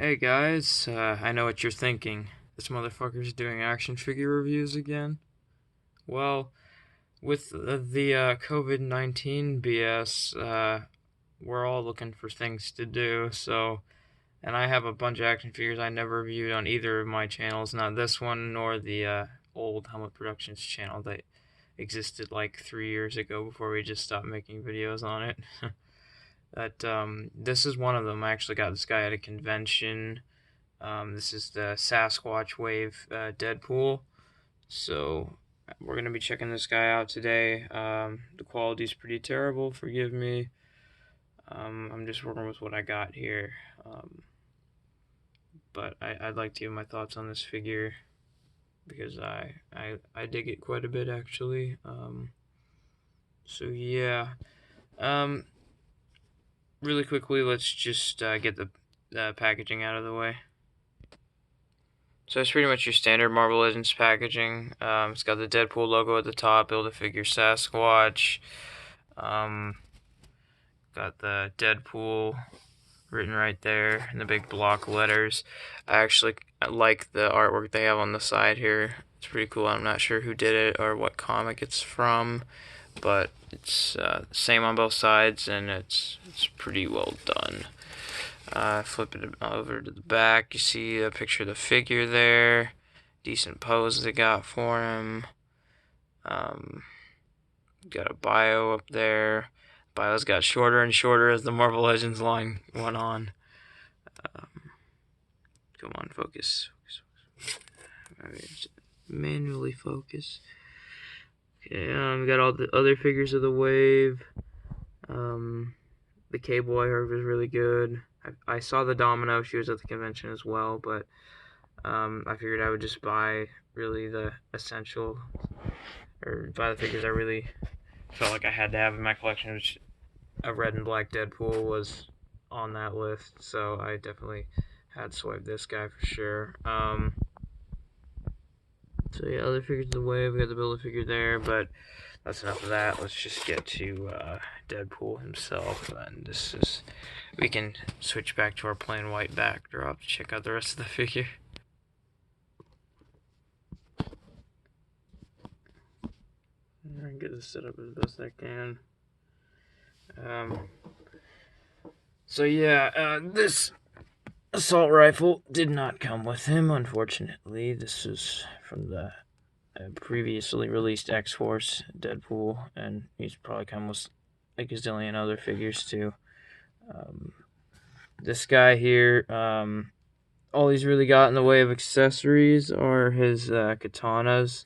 Hey guys, I know what you're thinking. This motherfucker's doing action figure reviews again. Well, with the COVID-19 BS, we're all looking for things to do, and I have a bunch of action figures I never reviewed on either of my channels, not this one nor the old Helmet Productions channel that existed like 3 years ago before we just stopped making videos on it. This is one of them. I actually got this guy at a convention. This is the Sasquatch Wave Deadpool. So we're going to be checking this guy out today. The quality's pretty terrible, forgive me. I'm just working with what I got here. But I'd like to give my thoughts on this figure because I dig it quite a bit actually. So yeah. Really quickly, let's just get the packaging out of the way. So it's pretty much your standard Marvel Legends packaging. It's got the Deadpool logo at the top, Build-A-Figure Sasquatch. Got the Deadpool written right there in the big block letters. I actually like the artwork they have on the side here. It's pretty cool. I'm not sure who did it or what comic it's from, but it's the same on both sides, and it's pretty well done. Flip it over to the back, you see a picture of the figure there. Decent pose they got for him. Got a bio up there. Bios got shorter and shorter as the Marvel Legends line went on. Come on, focus. Alright, manually focus. Okay, we got all the other figures of the wave. The K-Boy I heard was really good. I saw the Domino, she was at the convention as well, but I figured I would just buy really the essential, or buy the figures I really felt like I had to have in my collection, which a red and black Deadpool was on that list, so I definitely had swiped this guy for sure. So yeah, other figures of the wave, we got the Build-A-Figure there, but that's enough of that. Let's just get to Deadpool himself, and we can switch back to our plain white backdrop to check out the rest of the figure. I can get this set up as best I can. So yeah, this assault rifle did not come with him, unfortunately. This is from the previously released X-Force Deadpool, and he's probably come with a gazillion other figures too. This guy here, all he's really got in the way of accessories are his katanas,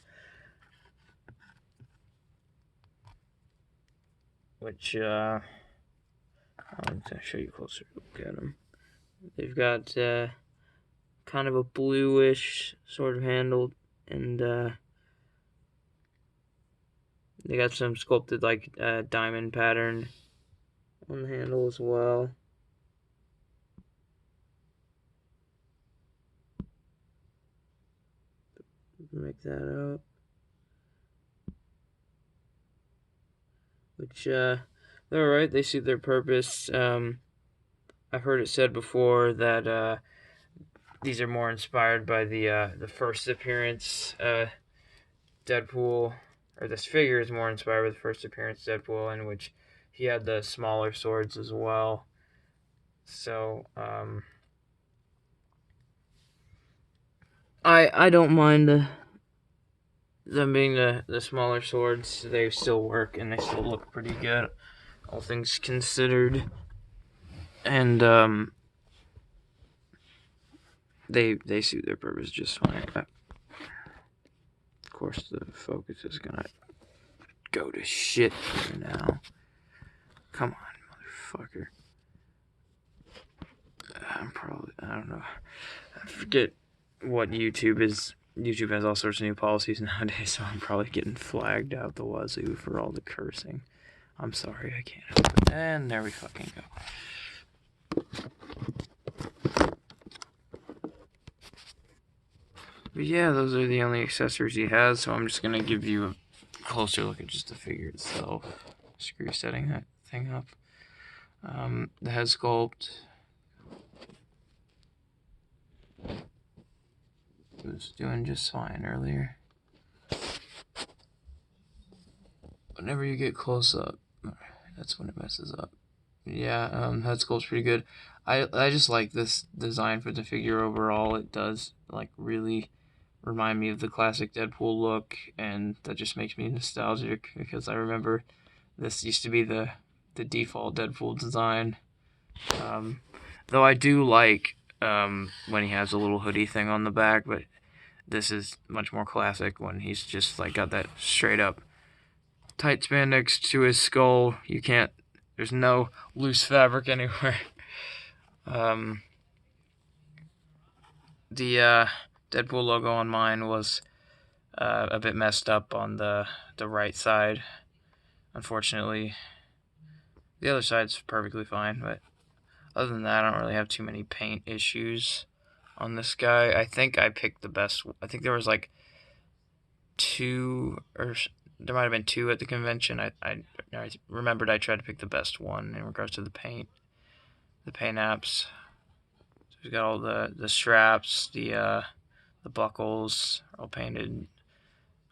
which I'm going to show you a closer look at them. They've got kind of a bluish sort of handle, and they got some sculpted like diamond pattern on the handle as well. Make that up. Which they're alright. They suit their purpose. I've heard it said before that these are more inspired by the first appearance Deadpool, or this figure is more inspired by the first appearance Deadpool, in which he had the smaller swords as well. So I don't mind them being the smaller swords. They still work and they still look pretty good, all things considered. And they suit their purpose just fine. Of course, the focus is gonna go to shit here now. Come on, motherfucker. I don't know. I forget what YouTube is. YouTube has all sorts of new policies nowadays, so I'm probably getting flagged out the wazoo for all the cursing. I'm sorry, I can't help it. And there we fucking go. But yeah, those are the only accessories he has, so I'm just gonna give you a closer look at just the figure itself. Screw setting that thing up. The head sculpt. was doing just fine earlier. Whenever you get close up, that's when it messes up. Yeah, head sculpt's pretty good. I just like this design for the figure overall. It does like really remind me of the classic Deadpool look, and that just makes me nostalgic because I remember this used to be the default Deadpool design. Though I do like when he has a little hoodie thing on the back, but this is much more classic when he's just like got that straight up tight spandex to his skull. You can't. There's no loose fabric anywhere. The Deadpool logo on mine was a bit messed up on the right side. Unfortunately, the other side's perfectly fine, but other than that, I don't really have too many paint issues on this guy. I think I picked the best. I think there was like two, or there might have been two at the convention. I remembered I tried to pick the best one in regards to the paint apps. So we've got all the straps, the buckles are all painted.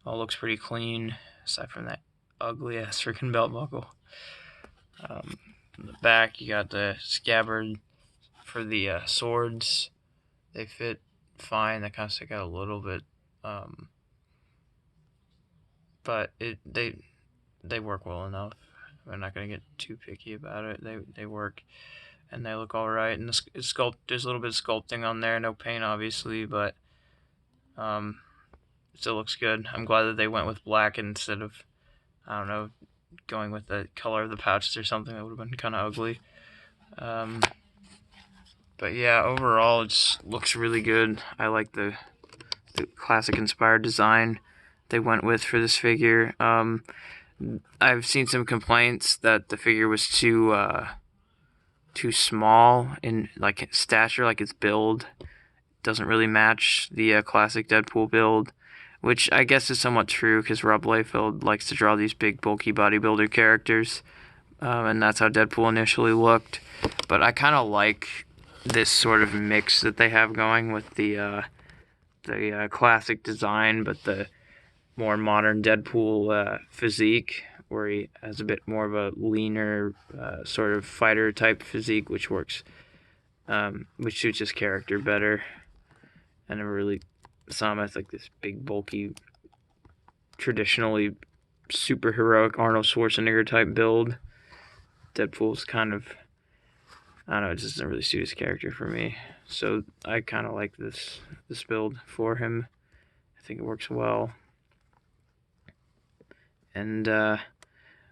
All looks pretty clean, aside from that ugly ass freaking belt buckle. In the back, you got the scabbard for the swords. They fit fine. They kind of stick out a little bit, but they work well enough. I'm not gonna get too picky about it. They work, and they look all right. And there's a little bit of sculpting on there. No paint, obviously, but it still looks good. I'm glad that they went with black instead of, I don't know, going with the color of the pouches or something. That would have been kind of ugly. But yeah, overall, it just looks really good. I like the classic inspired design they went with for this figure. I've seen some complaints that the figure was too small in like stature, like its build doesn't really match the classic Deadpool build, which I guess is somewhat true because Rob Liefeld likes to draw these big, bulky bodybuilder characters, and that's how Deadpool initially looked. But I kind of like this sort of mix that they have going with the classic design, but the more modern Deadpool physique, where he has a bit more of a leaner sort of fighter type physique, which works, which suits his character better. I never really saw him as like this big, bulky, traditionally super heroic Arnold Schwarzenegger type build. Deadpool's kind of, I don't know, it just doesn't really suit his character for me. So I kind of like this build for him. I think it works well. And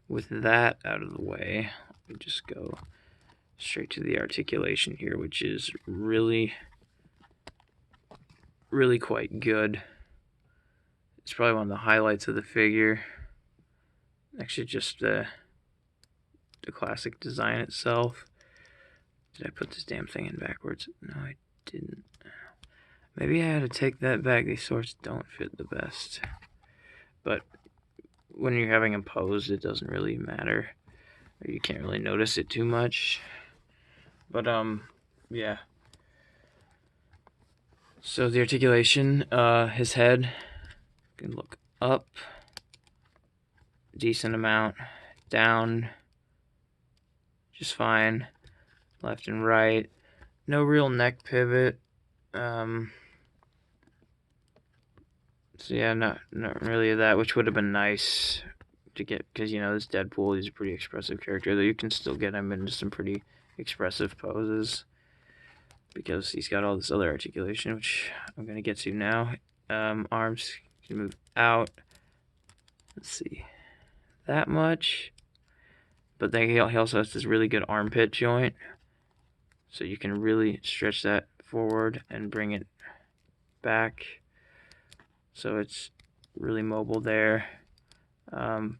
with that out of the way, let me just go straight to the articulation here, which is really, really quite good. It's probably one of the highlights of the figure. Actually, just the classic design itself. Did I put this damn thing in backwards? No, I didn't. Maybe I had to take that back. These swords don't fit the best. But when you're having them posed, it doesn't really matter. Or you can't really notice it too much. But, yeah. So the articulation, his head can look up, decent amount, down, just fine, left and right, no real neck pivot. So yeah, not really that, which would have been nice to get, because you know this Deadpool, he's a pretty expressive character, though you can still get him into some pretty expressive poses, because he's got all this other articulation, which I'm going to get to now. Arms can move out, let's see, that much, but then he also has this really good armpit joint, so you can really stretch that forward and bring it back, so it's really mobile there.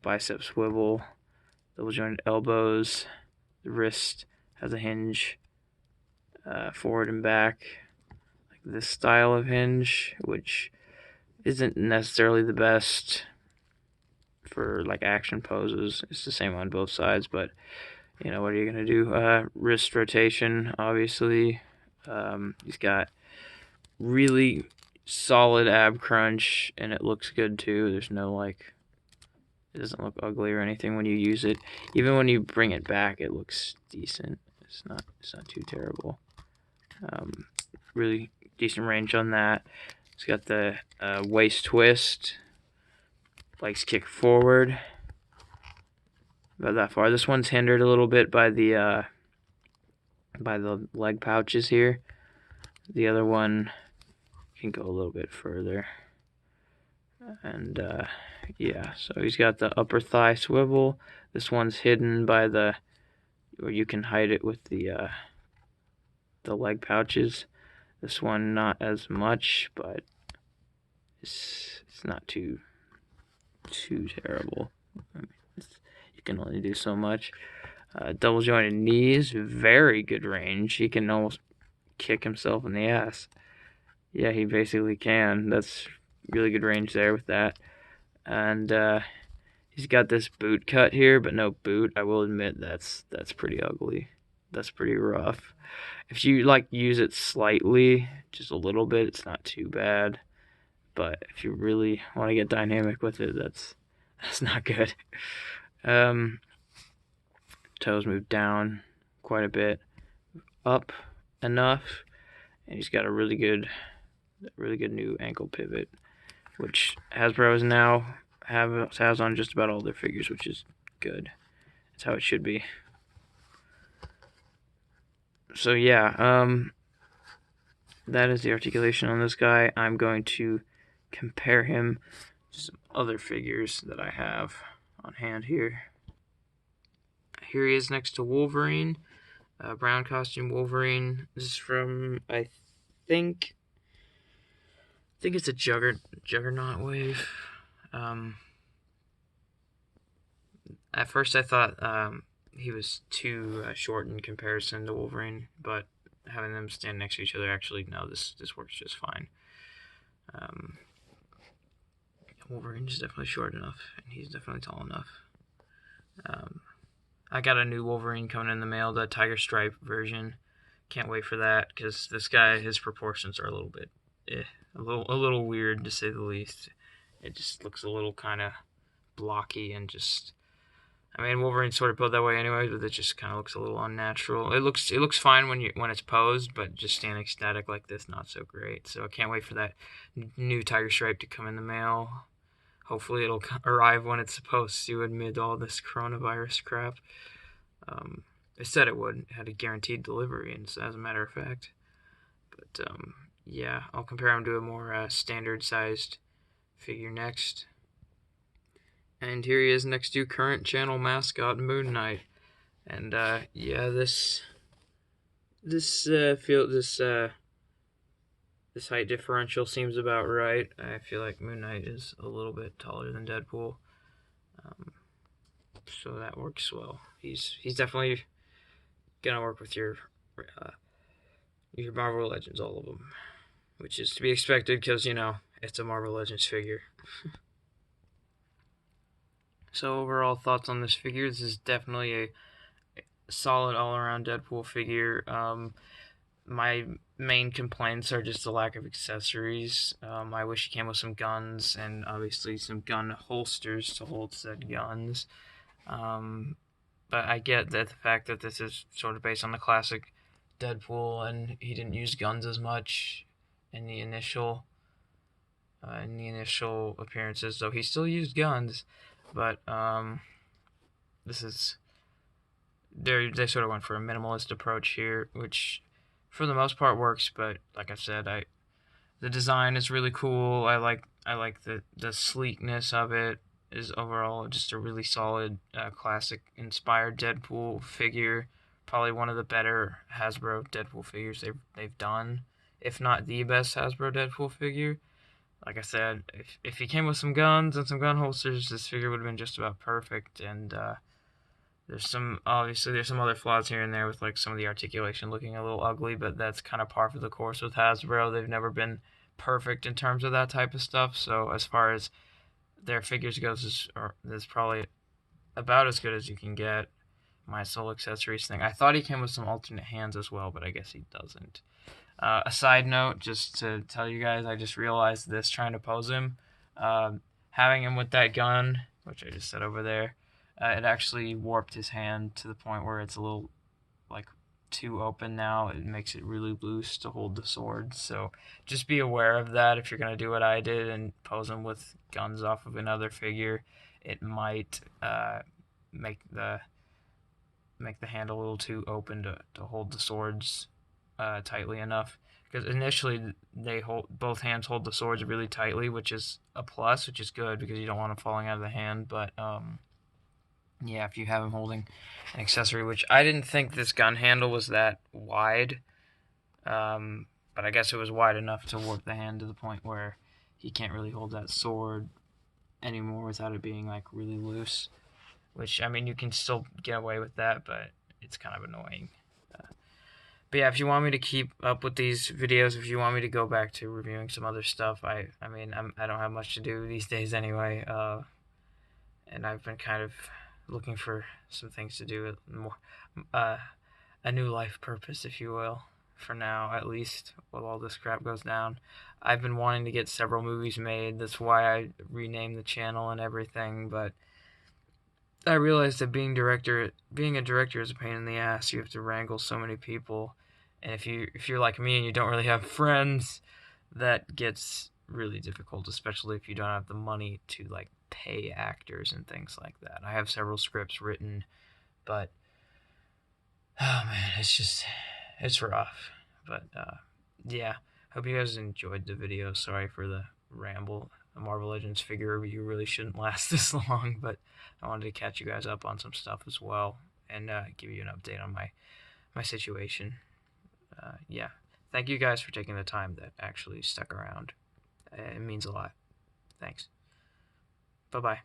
Bicep swivel, double jointed elbows, the wrist has a hinge forward and back, like this style of hinge, which isn't necessarily the best for like action poses. It's the same on both sides, but you know, what are you gonna do? Wrist rotation, obviously. He's got really solid ab crunch, and it looks good too. There's no like, it doesn't look ugly or anything when you use it. Even when you bring it back, it looks decent. It's not too terrible. Really decent range on that. It's got the waist twist, legs kick forward. About that far. This one's hindered a little bit by the leg pouches here. The other one can go a little bit further. And yeah, so he's got the upper thigh swivel. This one's hidden by or you can hide it with the leg pouches. This one not as much, but it's not too terrible. I mean, you can only do so much. Double jointed knees, very good range. He can almost kick himself in the ass. Yeah, he basically can. That's really good range there with that. And he's got this boot cut here, but no boot. I will admit that's pretty ugly. That's pretty rough. If you like use it slightly, just a little bit, it's not too bad. But if you really want to get dynamic with it, that's not good. Toes move down quite a bit, up enough, and he's got a really good new ankle pivot, which Hasbro now has on just about all their figures, which is good. That's how it should be. So yeah, that is the articulation on this guy. I'm going to compare him to some other figures that I have on hand here. Here he is next to Wolverine, brown costume Wolverine. This is from, I think it's a Juggernaut wave. At first I thought he was too short in comparison to Wolverine, but having them stand next to each other, actually, no, this works just fine. Wolverine is definitely short enough, and he's definitely tall enough. I got a new Wolverine coming in the mail, the Tiger Stripe version. Can't wait for that, because this guy, his proportions are a little bit, a little weird, to say the least. It just looks a little kind of blocky and just, I mean, Wolverine's sort of built that way anyway, but it just kind of looks a little unnatural. It looks fine when it's posed, but just standing static like this, not so great. So I can't wait for that new Tiger Stripe to come in the mail. Hopefully it'll arrive when it's supposed to amid all this coronavirus crap. It said it would. It had a guaranteed delivery, and as a matter of fact. But yeah, I'll compare him to a more standard-sized figure next. And here he is next to current channel mascot Moon Knight. And yeah, this height differential seems about right. I feel like Moon Knight is a little bit taller than Deadpool, so that works well. He's definitely gonna work with your Marvel Legends, all of them, which is to be expected because, you know, it's a Marvel Legends figure. So overall thoughts on this figure: this is definitely a solid all-around Deadpool figure. My main complaints are just the lack of accessories. I wish he came with some guns and obviously some gun holsters to hold said guns. But I get that the fact that this is sort of based on the classic Deadpool and he didn't use guns as much in the initial appearances, though he still used guns. But this is, they sort of went for a minimalist approach here, which for the most part works. But like I said, the design is really cool. I like the sleekness of it. Is overall just a really solid classic inspired Deadpool figure. Probably one of the better Hasbro Deadpool figures they've done, if not the best Hasbro Deadpool figure. Like I said, if he came with some guns and some gun holsters, this figure would have been just about perfect. And there's some other flaws here and there with like some of the articulation looking a little ugly, but that's kind of par for the course with Hasbro. They've never been perfect in terms of that type of stuff. So as far as their figures goes, is probably about as good as you can get. My sole accessories thing. I thought he came with some alternate hands as well, but I guess he doesn't. A side note, just to tell you guys, I just realized this trying to pose him. Having him with that gun, which I just said over there, it actually warped his hand to the point where it's a little like too open now. It makes it really loose to hold the sword. So just be aware of that if you're gonna do what I did and pose him with guns off of another figure. It might make the hand a little too open to hold the swords tightly enough. Because initially both hands hold the swords really tightly, which is a plus, which is good because you don't want them falling out of the hand. But yeah, if you have him holding an accessory, which I didn't think this gun handle was that wide, but I guess it was wide enough to warp the hand to the point where he can't really hold that sword anymore without it being like really loose. Which, I mean, you can still get away with that, but it's kind of annoying. But yeah, if you want me to keep up with these videos, if you want me to go back to reviewing some other stuff, I don't have much to do these days anyway, and I've been kind of looking for some things to do, more, a new life purpose, if you will, for now, at least, while all this crap goes down. I've been wanting to get several movies made, that's why I renamed the channel and everything, but I realized that being a director is a pain in the ass. You have to wrangle so many people, and if you're like me and you don't really have friends, that gets really difficult, especially if you don't have the money to like pay actors and things like that. I have several scripts written, but oh man, it's rough. But yeah, hope you guys enjoyed the video. Sorry for the ramble. A Marvel Legends figure review really shouldn't last this long, but I wanted to catch you guys up on some stuff as well and give you an update on my situation. Yeah, thank you guys for taking the time that actually stuck around. It means a lot. Thanks. Bye-bye.